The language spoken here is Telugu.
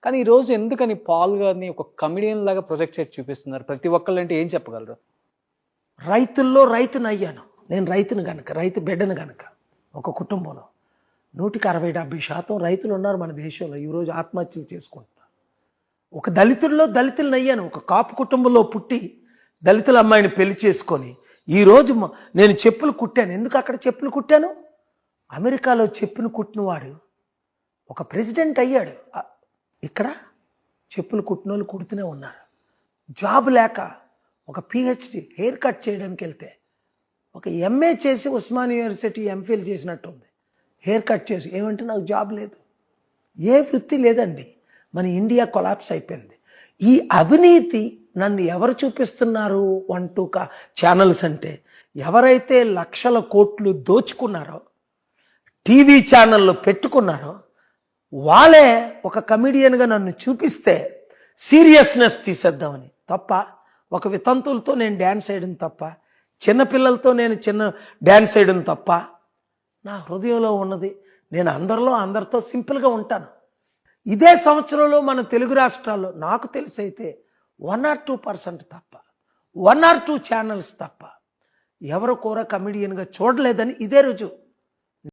కానీ ఈరోజు ఎందుకని పాల్ గారిని ఒక కమెడియన్ లాగా ప్రొజెక్ట్ చేసి చూపిస్తున్నారు? ప్రతి ఒక్కళ్ళు అంటే ఏం చెప్పగలరు? రైతుల్లో రైతుని అయ్యాను నేను. రైతుని గనక, రైతు బిడ్డను గనక, ఒక కుటుంబంలో 160-70% రైతులు ఉన్నారు మన దేశంలో. ఈరోజు ఆత్మహత్యలు చేసుకుంటున్నారు. ఒక దళితుల్లో దళితులను అయ్యాను. ఒక కాపు కుటుంబంలో పుట్టి దళితుల అమ్మాయిని పెళ్లి చేసుకొని ఈరోజు నేను చెప్పులు కుట్టాను. ఎందుకు అక్కడ చెప్పులు కుట్టాను? అమెరికాలో చెప్పులు కుట్టినవాడు ఒక ప్రెసిడెంట్ అయ్యాడు. ఇక్కడ చెప్పులు కుట్టిన వాళ్ళు కుడుతూనే ఉన్నారు. జాబ్ లేక ఒక పిహెచ్డి హెయిర్ కట్ చేయడానికి వెళ్తే ఒక ఎంఏ చేసి ఉస్మానియా యూనివర్సిటీ ఎంఫిల్ చేసినట్టుంది. హెయిర్ కట్ చేసి ఏమంటే నాకు జాబ్ లేదు. ఏ వృత్తి లేదండి. మన ఇండియా కొలాప్స్ అయిపోయింది. ఈ అవినీతి నన్ను ఎవరు చూపిస్తున్నారు? 1-2 ఛానల్స్ అంటే ఎవరైతే లక్షల కోట్లు దోచుకున్నారో, టీవీ ఛానళ్ళు పెట్టుకున్నారో వాళ్ళే ఒక కమెడియన్గా నన్ను చూపిస్తే సీరియస్నెస్ తీసేద్దామని తప్ప, ఒక వితంతులతో నేను డ్యాన్స్ వేయడం తప్ప, చిన్నపిల్లలతో నేను డ్యాన్స్ వేయడం తప్ప, నా హృదయంలో ఉన్నది నేను అందరితో సింపుల్గా ఉంటాను. ఇదే సంవత్సరంలో మన తెలుగు రాష్ట్రాల్లో నాకు తెలిసైతే 1-2% తప్ప, 1-2 ఛానల్స్ తప్ప ఎవరు కూడా కమెడియన్గా చూడలేదని ఇదే రుజువు.